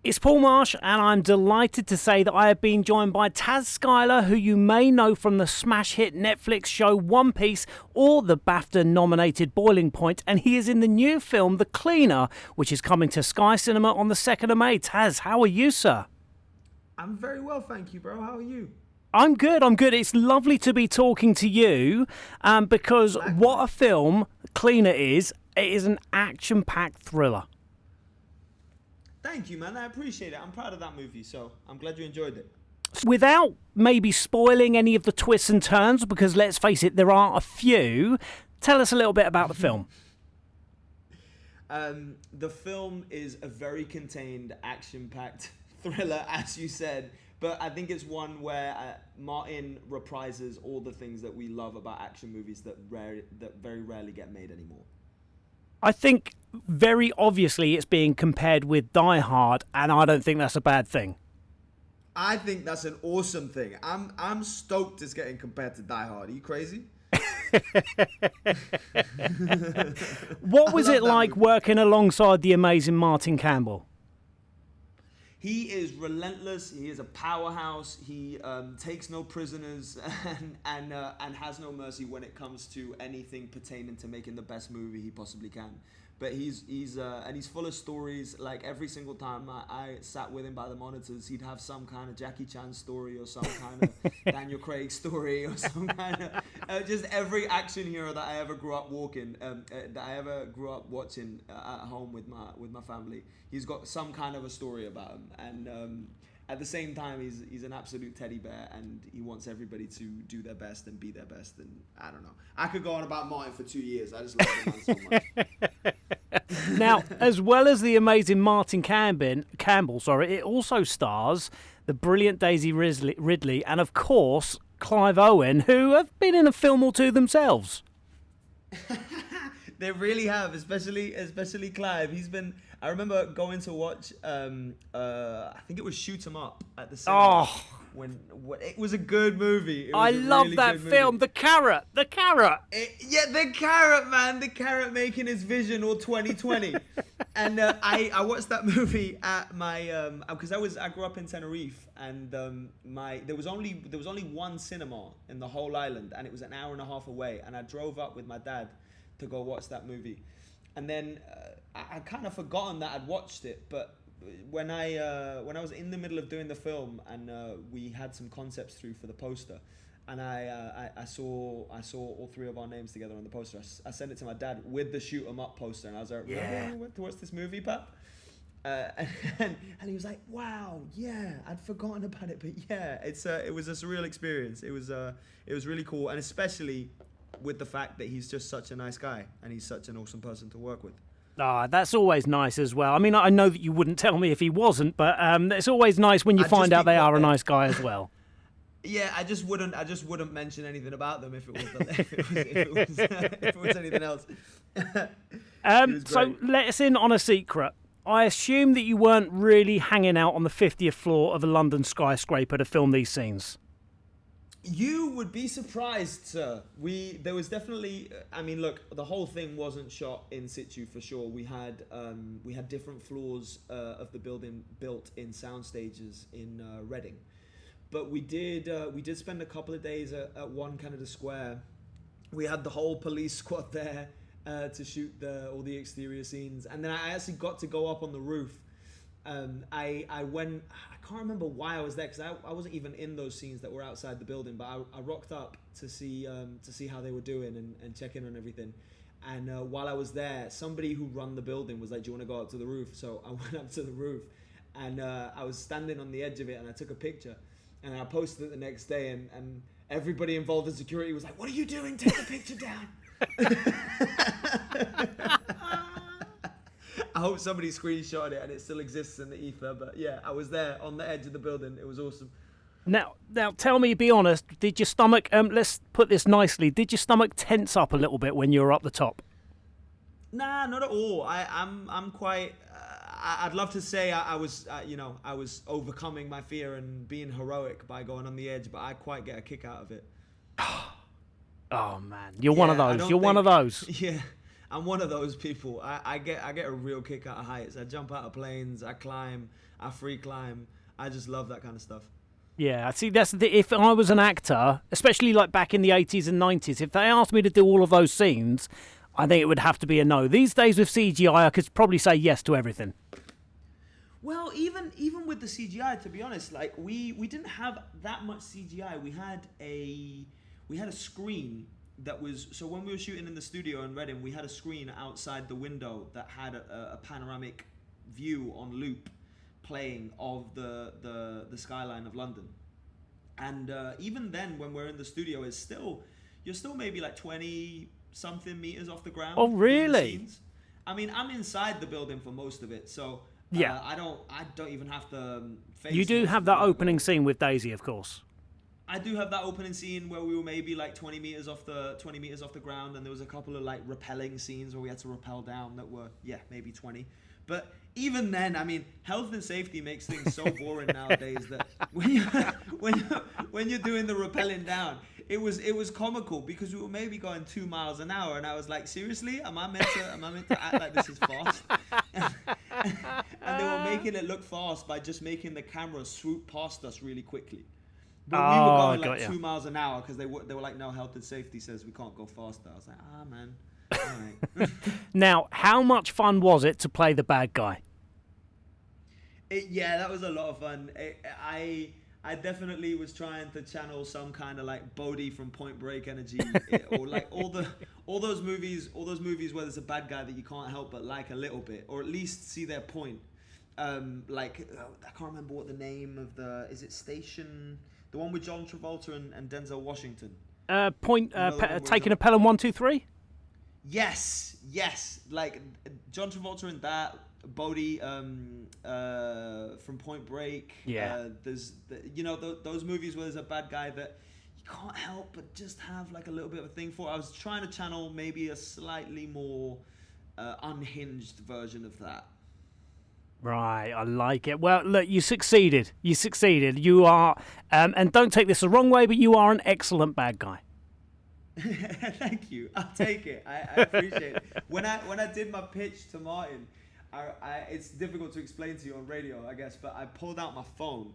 It's Paul Marsh, and I'm delighted to say that I have been joined by Taz Skyler, who you may know from the smash hit Netflix show One Piece or the BAFTA-nominated Boiling Point, and he is in the new film The Cleaner, which is coming to Sky Cinema on the 2nd of May. Taz, how are you, sir? I'm very well, thank you, bro. How are you? I'm good. It's lovely to be talking to you because what a film Cleaner is, it is an action-packed thriller. Thank you, man. I appreciate it. I'm proud of that movie, so I'm glad you enjoyed it. Without maybe spoiling any of the twists and turns, because let's face it, there are a few, tell us a little bit about the film. The film is a very contained, action-packed thriller, as you said, but I think it's one where Martin reprises all the things that we love about action movies that very rarely get made anymore. I think very obviously it's being compared with Die Hard, and I don't think that's a bad thing. I think that's an awesome thing. I'm stoked it's getting compared to Die Hard. Are you crazy? What was it like working alongside the amazing Martin Campbell? He is relentless. He is a powerhouse. He takes no prisoners and has no mercy when it comes to anything pertaining to making the best movie he possibly can. But he's full of stories. Like every single time I sat with him by the monitors, he'd have some kind of Jackie Chan story or some kind of Daniel Craig story or some kind of just every action hero that I ever grew up watching at home with my family. He's got some kind of a story about him, and at the same time, he's an absolute teddy bear, and he wants everybody to do their best and be their best. And I don't know, I could go on about Martin for 2 years. I just love the man so much. Now, as well as the amazing Martin Campbell, it also stars the brilliant Daisy Ridley and, of course, Clive Owen, who have been in a film or two themselves. They really have, especially Clive. I remember going to watch, I think it was Shoot 'Em Up at the cinema. Oh, when it was a good movie. I love really that film. The carrot. The carrot, man. The carrot making his vision all 2020. And I watched that movie at my because I grew up in Tenerife, and there was only one cinema in the whole island, and it was an hour and a half away, and I drove up with my dad to go watch that movie. And then I'd kind of forgotten that I'd watched it, but when I was in the middle of doing the film, and we had some concepts through for the poster, and I saw all three of our names together on the poster. I sent it to my dad with the Shoot 'Em Up poster, and I was like, "Yeah, we went to watch this movie, Pap." And he was like, "Wow, yeah, I'd forgotten about it, but yeah, it was a surreal experience. It was really cool, and especially with the fact that he's just such a nice guy and he's such an awesome person to work with." That's always nice as well. I mean, I know that you wouldn't tell me if he wasn't, but it's always nice when you find out they are a nice guy as well. Yeah, I just wouldn't mention anything about them if it was anything else. So let us in on a secret. I assume that you weren't really hanging out on the 50th floor of a London skyscraper to film these scenes. You would be surprised, sir. There was definitely. I mean, look, the whole thing wasn't shot in situ for sure. We had different floors of the building built in sound stages in Reading, but we did spend a couple of days at One Canada Square. We had the whole police squad there to shoot all the exterior scenes, and then I actually got to go up on the roof. I went. I can't remember why I was there, because I wasn't even in those scenes that were outside the building, but I rocked up to see how they were doing and check in on everything. And while I was there, somebody who run the building was like, "Do you want to go up to the roof?" So I went up to the roof, and I was standing on the edge of it, and I took a picture, and I posted it the next day, and everybody involved in security was like, "What are you doing? Take the picture down." I hope somebody screenshotted it and it still exists in the ether. But yeah, I was there on the edge of the building. It was awesome. Now, tell me, be honest, did your stomach, let's put this nicely, did your stomach tense up a little bit when you were up the top? Nah, not at all. I'm quite, I'd love to say I was overcoming my fear and being heroic by going on the edge, but I quite get a kick out of it. Oh man, you're one of those. You're one of those. Yeah. I'm one of those people. I get a real kick out of heights. I jump out of planes. I climb. I free climb. I just love that kind of stuff. Yeah, see, if I was an actor, especially like back in the 80s and 90s, if they asked me to do all of those scenes, I think it would have to be a no. These days with CGI, I could probably say yes to everything. Well, even with the CGI, to be honest, like we didn't have that much CGI. We had a screen that was, so when we were shooting in the studio in Reading, we had a screen outside the window that had a panoramic view on loop playing of the skyline of London. And even then, when we're in the studio, you're still maybe like 20 something meters off the ground. Oh, really? I mean, I'm inside the building for most of it, so yeah, I don't even have to face. You do have that opening scene with Daisy, of course. I do have that opening scene where we were maybe like 20 meters off the ground, and there was a couple of like rappelling scenes where we had to rappel down that were maybe 20. But even then, I mean, health and safety makes things so boring nowadays that when you're doing the rappelling down, it was comical because we were maybe going 2 miles an hour, and I was like, seriously, am I meant to act like this is fast? And they were making it look fast by just making the camera swoop past us really quickly. But we were going like 2 miles an hour because they were like, no, health and safety says we can't go faster. I was like, man. All right. Now, how much fun was it to play the bad guy? Yeah, that was a lot of fun. I definitely was trying to channel some kind of like Bodhi from Point Break energy, or like all those movies where there's a bad guy that you can't help but like a little bit, or at least see their point. I can't remember what the name of is it Station, the one with John Travolta and Denzel Washington. Taking a Pelham 1, 2, 3. Yes, like John Travolta in that, Bodhi from Point Break. Yeah. There's those movies where there's a bad guy that you can't help but just have like a little bit of a thing for. I was trying to channel maybe a slightly more unhinged version of that. Right, I like it. Well, look, you succeeded. You are, and don't take this the wrong way, but you are an excellent bad guy. Thank you. I'll take it. I appreciate it. When I did my pitch to Martin, it's difficult to explain to you on radio, I guess, but I pulled out my phone,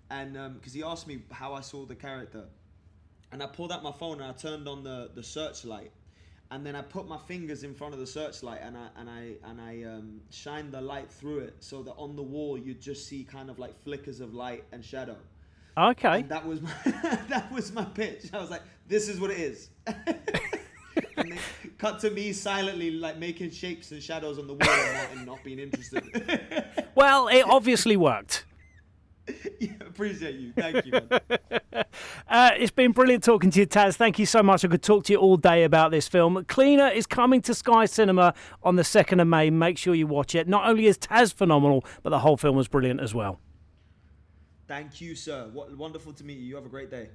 and because he asked me how I saw the character, and I pulled out my phone and I turned on the searchlight, and then I put my fingers in front of the searchlight and I shined the light through it so that on the wall you'd just see kind of like flickers of light and shadow. Okay. And that was my pitch. I was like, this is what it is. And then cut to me silently like making shapes and shadows on the wall and not being interested. Well, it obviously worked. Yeah, appreciate you. Thank you, man. It's been brilliant talking to you, Taz. Thank you so much. I could talk to you all day about this film. Cleaner is coming to Sky Cinema on the 2nd of May. Make sure you watch it. Not only is Taz phenomenal, but the whole film was brilliant as well. Thank you, sir. Wonderful to meet you. You have a great day.